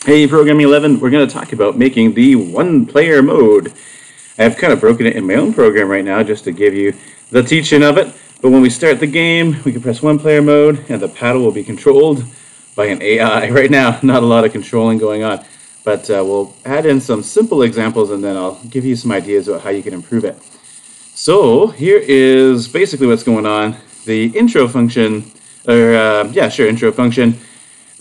Hey, Programming 11, we're going to talk about making the one-player mode. I've kind of broken it in my own program right now just to give you the teaching of it. But when we start the game, we can press one-player mode, and the paddle will be controlled by an AI. Right now, not a lot of controlling going on. But we'll add in some simple examples, and then I'll give you some ideas about how you can improve it. So here is basically what's going on. The intro function, intro function.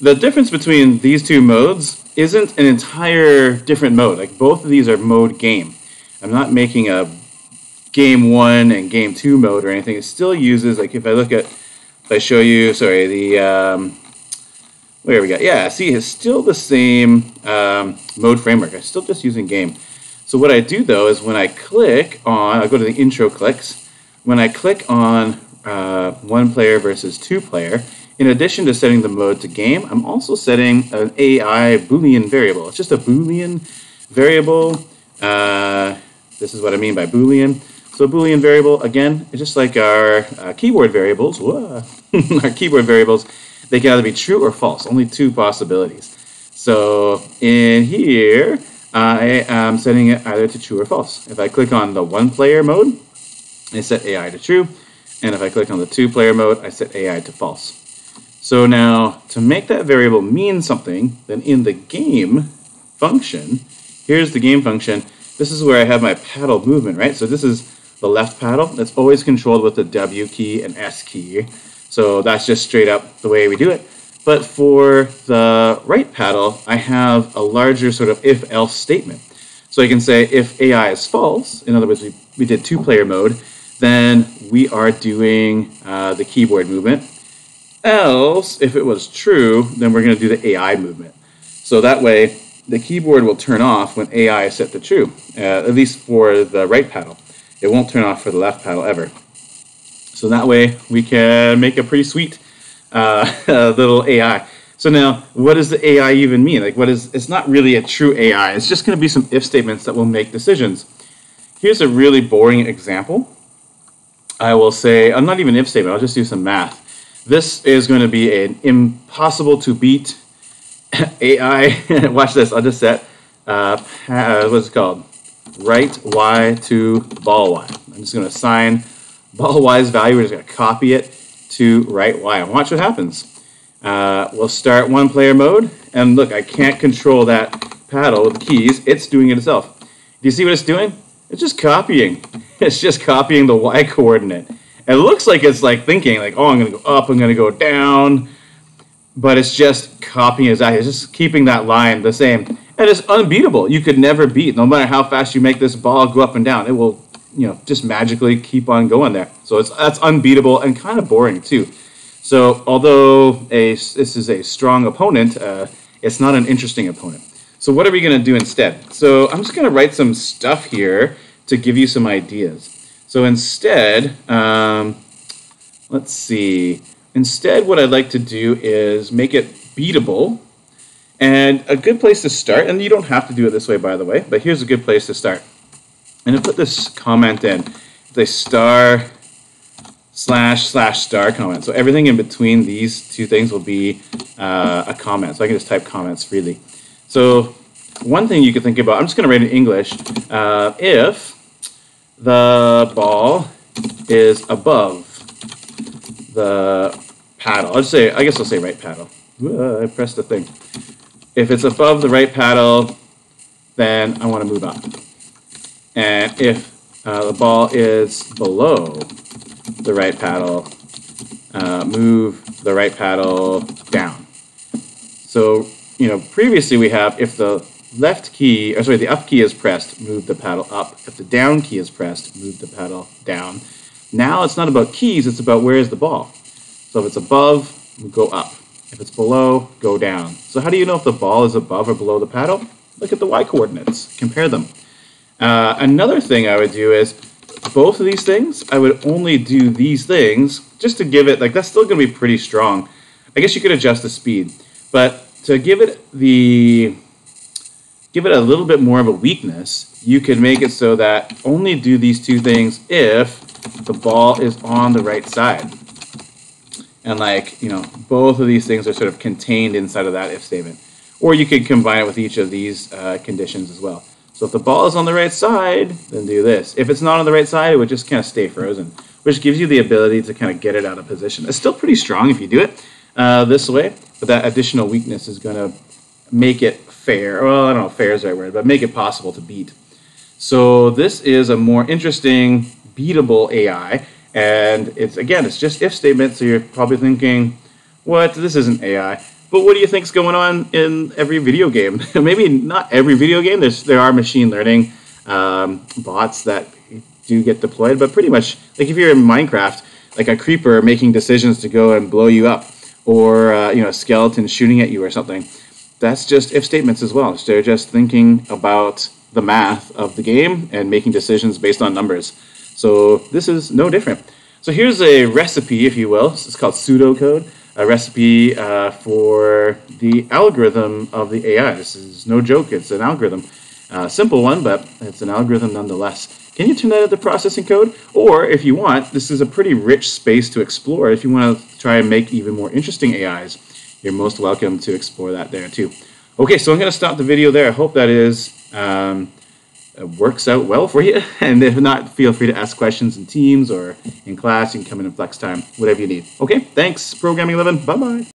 The difference between these two modes isn't an entire different mode. Like, both of these are mode game. I'm not making a game 1 and game 2 mode or anything. It still uses, like, if I show you, sorry, where we got, yeah, see, it's still the same mode framework. I'm still just using game. So what I do, though, is when I click on, I'll go to the intro clicks. When I click on one player versus two player, in addition to setting the mode to game, I'm also setting an AI Boolean variable. It's just a Boolean variable. This is what I mean by Boolean. So a Boolean variable, again, is just like our keyboard variables. Our keyboard variables, they can either be true or false. Only two possibilities. So in here, I am setting it either to true or false. If I click on the one-player mode, I set AI to true. And if I click on the two-player mode, I set AI to false. So now, to make that variable mean something, then in the game function, here's the game function. This is where I have my paddle movement, right? So this is the left paddle. That's always controlled with the W key and S key. So that's just straight up the way we do it. But for the right paddle, I have a larger sort of if-else statement. So I can say if AI is false, in other words, we did two-player mode, then we are doing the keyboard movement. Else, if it was true, then we're going to do the AI movement. So that way, the keyboard will turn off when AI is set to true, at least for the right paddle. It won't turn off for the left paddle ever. So that way, we can make a pretty sweet little AI. So now, what does the AI even mean? Like, it's not really a true AI. It's just going to be some if statements that will make decisions. Here's a really boring example. I will say, I'm not even an if statement, I'll just do some math. This is going to be an impossible to beat AI. Watch this. I'll just set, what's it called? Right Y to ball Y. I'm just going to assign ball Y's value. We're just going to copy it to right Y. And watch what happens. We'll start one player mode. And look, I can't control that paddle with the keys. It's doing it itself. Do you see what it's doing? It's just copying. It's just copying the Y coordinate. It looks like it's like thinking, like, oh, I'm going to go up, I'm going to go down. But it's just copying exactly. It's just keeping that line the same. And it's unbeatable. You could never beat. No matter how fast you make this ball go up and down, it will, just magically keep on going there. So that's unbeatable and kind of boring, too. So although this is a strong opponent, it's not an interesting opponent. So what are we going to do instead? So I'm just going to write some stuff here to give you some ideas. So instead, let's see. Instead, what I'd like to do is make it beatable. And a good place to start, and you don't have to do it this way, by the way, but here's a good place to start. And to put this comment in, the star / star comment. So everything in between these two things will be a comment. So I can just type comments freely. So one thing you could think about, I'm just going to write in English, if the ball is above the paddle. I guess I'll say right paddle. I pressed the thing. If it's above the right paddle, then I want to move up. And if the ball is below the right paddle, move the right paddle down. So, previously we have if the the up key is pressed, move the paddle up. If the down key is pressed, move the paddle down. Now it's not about keys, it's about where is the ball. So if it's above, we go up. If it's below, go down. So how do you know if the ball is above or below the paddle? Look at the Y coordinates, compare them. Another thing I would do is, both of these things, I would only do these things just to give it, that's still going to be pretty strong. I guess you could adjust the speed, but to give it a little bit more of a weakness, you could make it so that only do these two things if the ball is on the right side. And both of these things are sort of contained inside of that if statement. Or you could combine it with each of these conditions as well. So if the ball is on the right side, then do this. If it's not on the right side, it would just kind of stay frozen, which gives you the ability to kind of get it out of position. It's still pretty strong if you do it this way, but that additional weakness is going to make it fair. Well, I don't know if fair is the right word, but make it possible to beat. So this is a more interesting, beatable AI, and it's just if statement, so you're probably thinking, what, this isn't AI. But what do you think's going on in every video game? Maybe not every video game. There are machine learning bots that do get deployed, but pretty much, like if you're in Minecraft, like a creeper making decisions to go and blow you up, or a skeleton shooting at you or something. That's just if statements as well. They're just thinking about the math of the game and making decisions based on numbers. So this is no different. So here's a recipe, if you will. It's called pseudocode. A recipe for the algorithm of the AI. This is no joke, it's an algorithm. Simple one, but it's an algorithm nonetheless. Can you turn that into processing code? Or if you want, this is a pretty rich space to explore. If you want to try and make even more interesting AIs, you're most welcome to explore that there too. Okay, so I'm going to stop the video there. I hope that works out well for you. And if not, feel free to ask questions in Teams or in class. You can come in Flex time, whatever you need. Okay, thanks, Programming 11. Bye-bye.